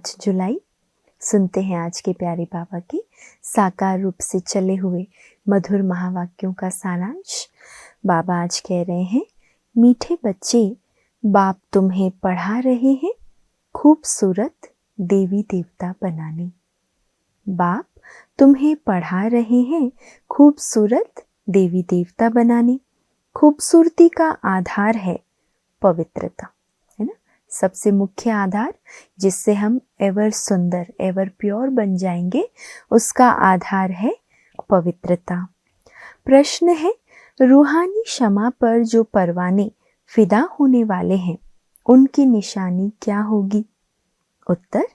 5 जुलाई। सुनते हैं आज के प्यारे बाबा के साकार रूप से चले हुए मधुर महावाक्यों का सारांश। बाबा आज कह रहे हैं, मीठे बच्चे, बाप तुम्हें पढ़ा रहे हैं खूबसूरत देवी देवता बनाने। बाप तुम्हें पढ़ा रहे हैं खूबसूरत देवी देवता बनाने। खूबसूरती का आधार है पवित्रता, है ना। सबसे मुख्य आधार जिससे हम एवर सुंदर, एवर प्योर बन जाएंगे, उसका आधार है पवित्रता। प्रश्न है, रूहानी क्षमा पर जो परवाने फिदा होने वाले हैं, उनकी निशानी क्या होगी? उत्तर,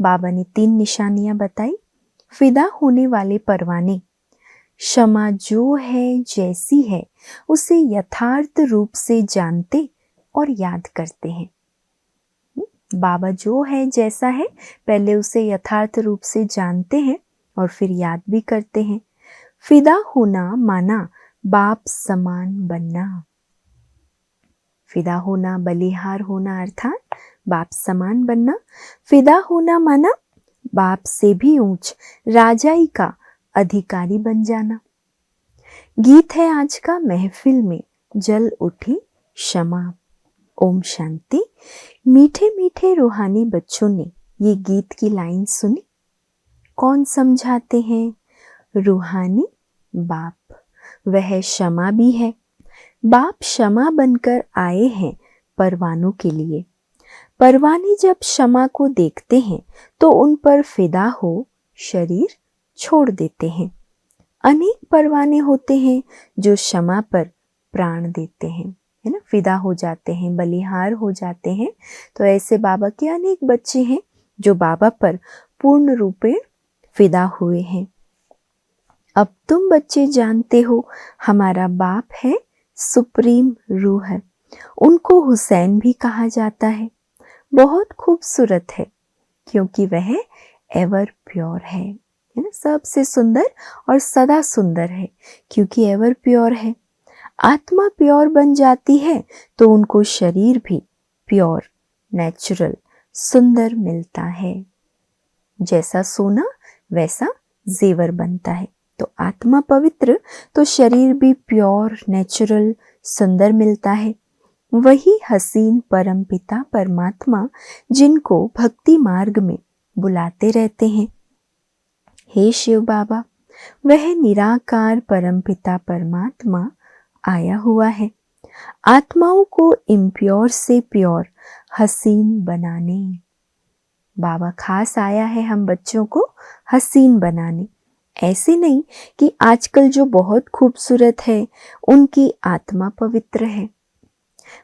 बाबा ने 3 निशानियां बताई। फिदा होने वाले परवाने, क्षमा जो है जैसी है उसे यथार्थ रूप से जानते और याद करते हैं। बाबा जो है जैसा है, पहले उसे यथार्थ रूप से जानते हैं और फिर याद भी करते हैं। फिदा होना माना बाप समान बनना। फिदा होना, बलिहार होना अर्थात बाप समान बनना। फिदा होना माना बाप से भी ऊंच राजाई का अधिकारी बन जाना। गीत है आज का, महफिल में जल उठी क्षमा। ओम शांति। मीठे मीठे रूहानी बच्चों ने ये गीत की लाइन सुनी। कौन समझाते हैं? रूहानी बाप। वह क्षमा भी है। बाप क्षमा बनकर आए हैं परवानों के लिए। परवाने जब क्षमा को देखते हैं तो उन पर फिदा हो शरीर छोड़ देते हैं। अनेक परवाने होते हैं जो क्षमा पर प्राण देते हैं, है ना, फिदा हो जाते हैं, बलिहार हो जाते हैं। तो ऐसे बाबा के अनेक बच्चे हैं जो बाबा पर पूर्ण रूपेण फिदा हुए हैं। अब तुम बच्चे जानते हो, हमारा बाप है सुप्रीम रूह है। उनको हुसैन भी कहा जाता है। बहुत खूबसूरत है क्योंकि वह एवर प्योर है ना, सबसे सुंदर और सदा सुंदर है क्योंकि एवर प्योर है। आत्मा प्योर बन जाती है तो उनको शरीर भी प्योर, नेचुरल, सुंदर मिलता है। जैसा सोना वैसा जेवर बनता है। तो आत्मा पवित्र तो शरीर भी प्योर, नेचुरल, सुंदर मिलता है। वही हसीन परमपिता परमात्मा जिनको भक्ति मार्ग में बुलाते रहते हैं। हे शिव बाबा, वह निराकार परमपिता परमात्मा आया हुआ है आत्माओं को इम्प्योर से प्योर, हसीन बनाने। बाबा खास आया है हम बच्चों को हसीन बनाने। ऐसे नहीं कि आजकल जो बहुत खूबसूरत है उनकी आत्मा पवित्र है।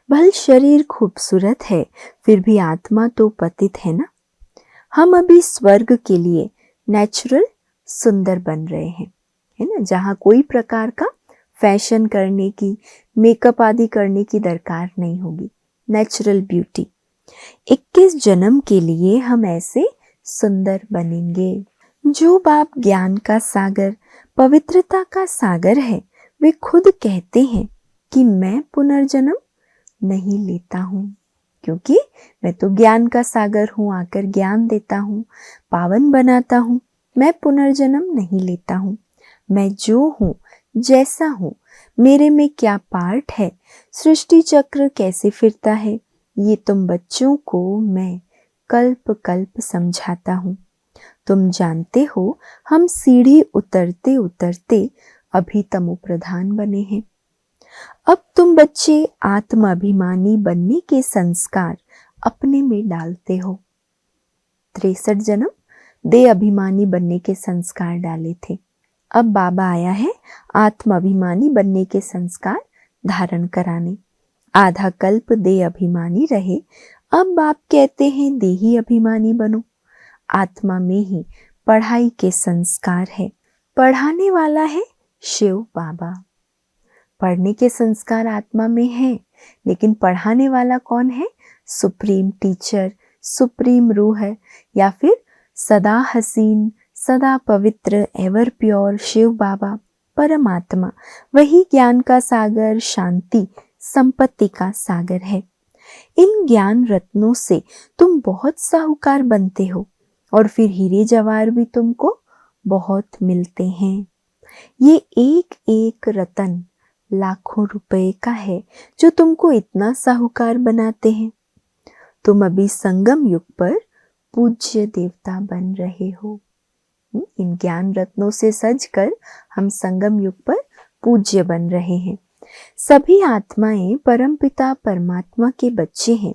भल शरीर खूबसूरत है फिर भी आत्मा तो पतित है ना। हम अभी स्वर्ग के लिए नेचुरल सुंदर बन रहे हैं, है ना, जहाँ कोई प्रकार का फैशन करने की, मेकअप आदि करने की दरकार नहीं होगी। Natural beauty. 21 जन्म के लिए हम ऐसे सुंदर बनेंगे। जो बाप ज्ञान का सागर, पवित्रता का सागर है, वे खुद कहते हैं कि मैं पुनर्जन्म नहीं लेता हूँ क्योंकि मैं तो ज्ञान का सागर हूँ, आकर ज्ञान देता हूँ, पावन बनाता हूँ। मैं पुनर्जन्म नहीं लेता हूँ। मैं जो हूँ, जैसा हूँ, मेरे में क्या पार्ट है, सृष्टि चक्र कैसे फिरता है, ये तुम बच्चों को मैं कल्प कल्प समझाता हूँ। तुम जानते हो हम सीढ़ी उतरते उतरते अभी तमो प्रधान बने हैं। अब तुम बच्चे आत्माभिमानी बनने के संस्कार अपने में डालते हो। 63 जन्म दे अभिमानी बनने के संस्कार डाले थे। अब बाबा आया है आत्माभिमानी बनने के संस्कार धारण कराने। आधा कल्प दे अभिमानी रहे, अब बाप कहते हैं देही अभिमानी बनो। आत्मा में ही पढ़ाई के संस्कार है। पढ़ाने वाला है शिव बाबा। पढ़ने के संस्कार आत्मा में हैं, लेकिन पढ़ाने वाला कौन है? सुप्रीम टीचर, सुप्रीम रूह है, या फिर सदा हसीन, सदा पवित्र, एवर प्योर शिव बाबा परमात्मा। वही ज्ञान का सागर, शांति, संपत्ति का सागर है। इन ज्ञान रत्नों से तुम बहुत साहूकार बनते हो और फिर हीरे जवाहर भी तुमको बहुत मिलते हैं। ये एक एक रतन लाखों रुपए का है जो तुमको इतना साहूकार बनाते हैं। तुम अभी संगम युग पर पूज्य देवता बन रहे हो। इन ज्ञान रत्नों से सजकर हम संगम युग पर पूज्य बन रहे हैं। सभी आत्माएं परमपिता परमात्मा के बच्चे हैं।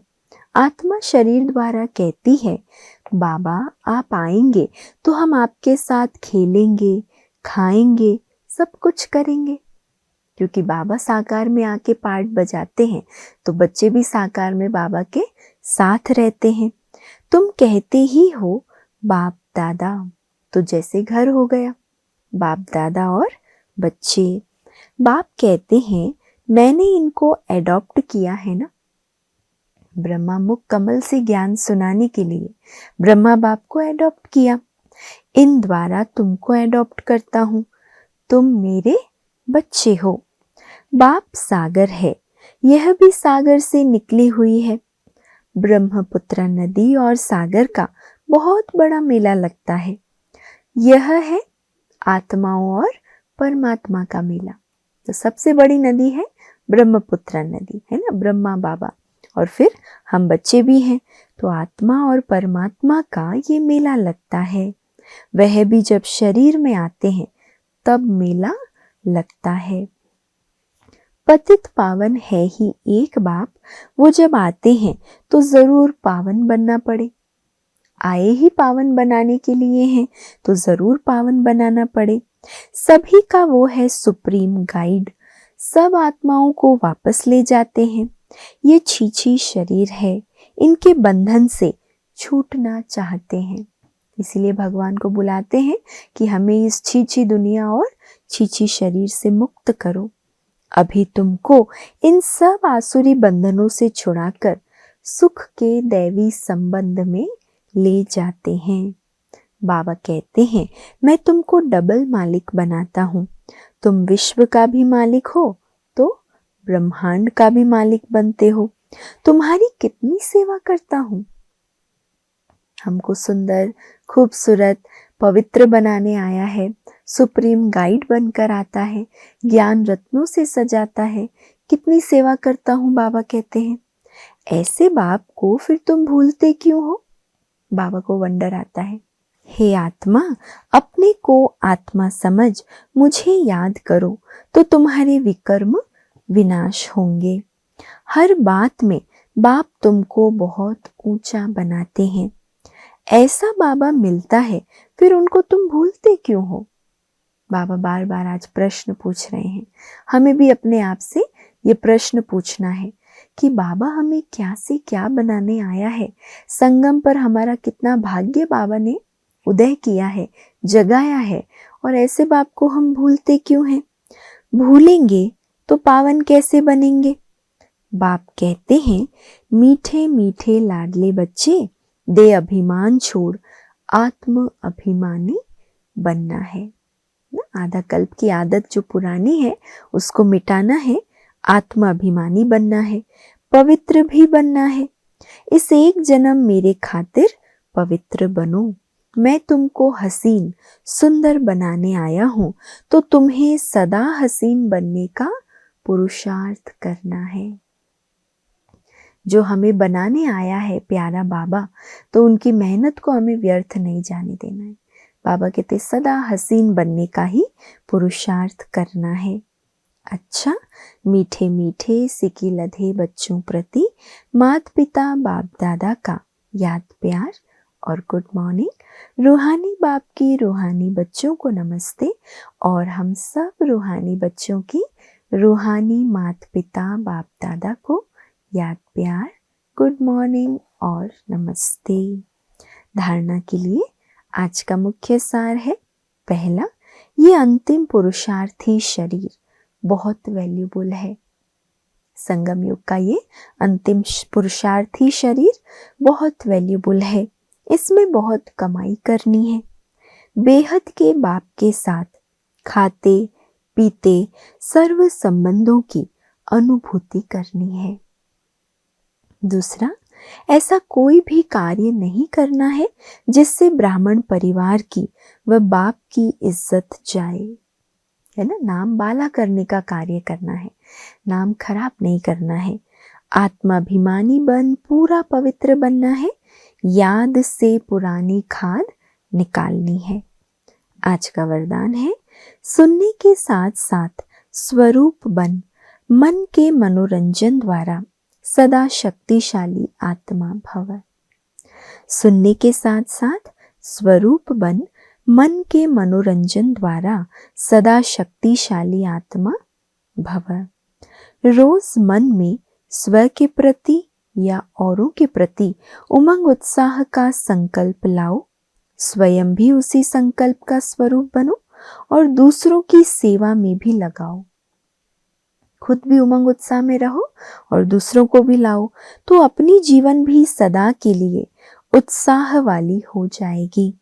आत्मा शरीर द्वारा कहती है, बाबा आप आएंगे तो हम आपके साथ खेलेंगे, खाएंगे, सब कुछ करेंगे। क्योंकि बाबा साकार में आके पार्ट बजाते हैं तो बच्चे भी साकार में बाबा के साथ रहते हैं। तुम कहते ही हो बाप दादा, तो जैसे घर हो गया, बाप दादा और बच्चे। बाप कहते हैं मैंने इनको एडॉप्ट किया है ना। ब्रह्मा मुख कमल से ज्ञान सुनाने के लिए ब्रह्मा बाप को एडॉप्ट किया। इन द्वारा तुमको एडॉप्ट करता हूं, तुम मेरे बच्चे हो। बाप सागर है, यह भी सागर से निकली हुई है। ब्रह्मपुत्र नदी और सागर का बहुत बड़ा मेला लगता है। यह है आत्माओं और परमात्मा का मेला। तो सबसे बड़ी नदी है ब्रह्मपुत्र नदी, है ना, ब्रह्मा बाबा, और फिर हम बच्चे भी हैं। तो आत्मा और परमात्मा का ये मेला लगता है। वह भी जब शरीर में आते हैं तब मेला लगता है। पतित पावन है ही एक बाप, वो जब आते हैं तो जरूर पावन बनना पड़े। आए ही पावन बनाने के लिए हैं तो जरूर पावन बनाना पड़े। सभी का वो है सुप्रीम गाइड, सब आत्माओं को वापस ले जाते हैं। ये छीछी शरीर है, इनके बंधन से छूटना चाहते हैं, इसीलिए भगवान को बुलाते हैं कि हमें इस छीछी दुनिया और छीछी शरीर से मुक्त करो। अभी तुमको इन सब आसुरी बंधनों से छुड़ाकर सुख के दैवी संबंध में ले जाते हैं। बाबा कहते हैं मैं तुमको डबल मालिक बनाता हूँ। तुम विश्व का भी मालिक हो तो ब्रह्मांड का भी मालिक बनते हो। तुम्हारी कितनी सेवा करता हूँ। हमको सुंदर, खूबसूरत, पवित्र बनाने आया है, सुप्रीम गाइड बनकर आता है, ज्ञान रत्नों से सजाता है। कितनी सेवा करता हूँ, बाबा कहते हैं। ऐसे बाप को फिर तुम भूलते क्यों हो। बाबा को वंडर आता है। हे आत्मा, अपने को आत्मा समझ मुझे याद करो तो तुम्हारे विकर्म विनाश होंगे। हर बात में बाप तुमको बहुत ऊंचा बनाते हैं। ऐसा बाबा मिलता है फिर उनको तुम भूलते क्यों हो। बाबा बार बार आज प्रश्न पूछ रहे हैं। हमें भी अपने आप से ये प्रश्न पूछना है कि बाबा हमें क्या से क्या बनाने आया है। संगम पर हमारा कितना भाग्य बाबा ने उदय किया है, जगाया है, और ऐसे बाप को हम भूलते क्यों हैं। भूलेंगे तो पावन कैसे बनेंगे। बाप कहते हैं मीठे मीठे लाडले बच्चे, दे अभिमान छोड़ आत्म अभिमानी बनना है। आधा कल्प की आदत जो पुरानी है उसको मिटाना है, आत्म अभिमानी बनना है, पवित्र भी बनना है। इस एक जन्म मेरे खातिर पवित्र बनो। मैं तुमको हसीन सुंदर बनाने आया हूं तो तुम्हें सदा हसीन बनने का पुरुषार्थ करना है। जो हमें बनाने आया है प्यारा बाबा, तो उनकी मेहनत को हमें व्यर्थ नहीं जाने देना है। बाबा कहते सदा हसीन बनने का ही पुरुषार्थ करना है। अच्छा, मीठे मीठे सिकी लधे बच्चों प्रति माता पिता बाप दादा का याद प्यार और गुड मॉर्निंग। रूहानी बाप की रूहानी बच्चों को नमस्ते, और हम सब रूहानी बच्चों की रूहानी माता पिता बाप दादा को याद प्यार, गुड मॉर्निंग और नमस्ते। धारणा के लिए आज का मुख्य सार है, पहला, ये अंतिम पुरुषार्थी शरीर बहुत वैल्यूबल है। संगम युग का ये अंतिम पुरुषार्थी शरीर बहुत वैल्यूबल है। इसमें बहुत कमाई करनी है। बेहद के बाप के साथ खाते पीते सर्व संबंधों की अनुभूति करनी है। दूसरा, ऐसा कोई भी कार्य नहीं करना है जिससे ब्राह्मण परिवार की व बाप की इज्जत जाए, है ना। नाम बाला करने का कार्य करना है, नाम खराब नहीं करना है। आत्माभिमानी बन पूरा पवित्र बनना है, याद से पुरानी खाद निकालनी है। आज का वरदान है, सुनने के साथ साथ स्वरूप बन मन के मनोरंजन द्वारा सदा शक्तिशाली आत्मा भव। सुनने के साथ साथ स्वरूप बन मन के मनोरंजन द्वारा सदा शक्तिशाली आत्मा भव। रोज मन में स्व के प्रति या औरों के प्रति उमंग उत्साह का संकल्प लाओ, स्वयं भी उसी संकल्प का स्वरूप बनो और दूसरों की सेवा में भी लगाओ। खुद भी उमंग उत्साह में रहो और दूसरों को भी लाओ, तो अपनी जीवन भी सदा के लिए उत्साह वाली हो जाएगी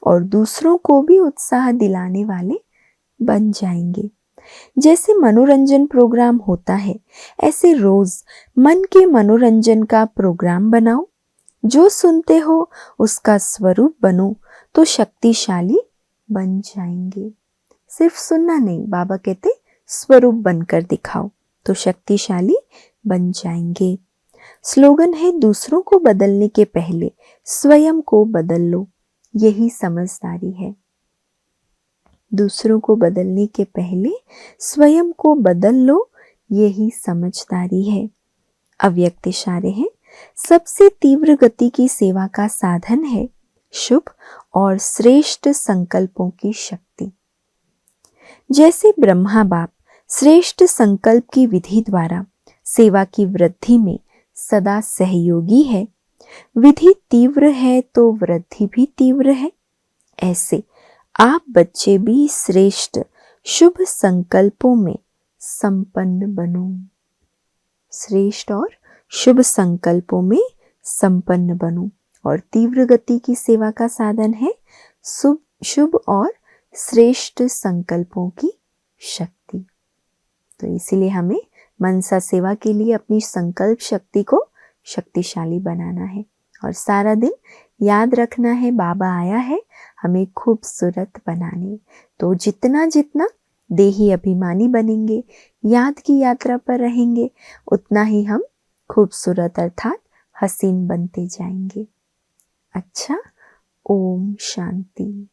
और दूसरों को भी उत्साह दिलाने वाले बन जाएंगे। जैसे मनोरंजन प्रोग्राम होता है, ऐसे रोज मन के मनोरंजन का प्रोग्राम बनाओ। जो सुनते हो उसका स्वरूप बनो तो शक्तिशाली बन जाएंगे। सिर्फ सुनना नहीं, बाबा कहते स्वरूप बनकर दिखाओ तो शक्तिशाली बन जाएंगे। स्लोगन है, दूसरों को बदलने के पहले स्वयं को बदल लो। यही समझदारी है। दूसरों को बदलने के पहले स्वयं को बदल लो, यही समझदारी है। अव्यक्त इशारे हैं, सबसे तीव्र गति की सेवा का साधन है शुभ और श्रेष्ठ संकल्पों की शक्ति। जैसे ब्रह्मा बाप श्रेष्ठ संकल्प की विधि द्वारा सेवा की वृद्धि में सदा सहयोगी है, विधि तीव्र है तो वृद्धि भी तीव्र है। ऐसे आप बच्चे भी श्रेष्ठ शुभ संकल्पों में संपन्न बनो। श्रेष्ठ और शुभ संकल्पों में संपन्न बनो और तीव्र गति की सेवा का साधन है शुभ और श्रेष्ठ संकल्पों की शक्ति। तो इसीलिए हमें मनसा सेवा के लिए अपनी संकल्प शक्ति को शक्तिशाली बनाना है और सारा दिन याद रखना है, बाबा आया है हमें खूबसूरत बनाने। तो जितना जितना देही अभिमानी बनेंगे, याद की यात्रा पर रहेंगे, उतना ही हम खूबसूरत अर्थात हसीन बनते जाएंगे। अच्छा, ओम शांति।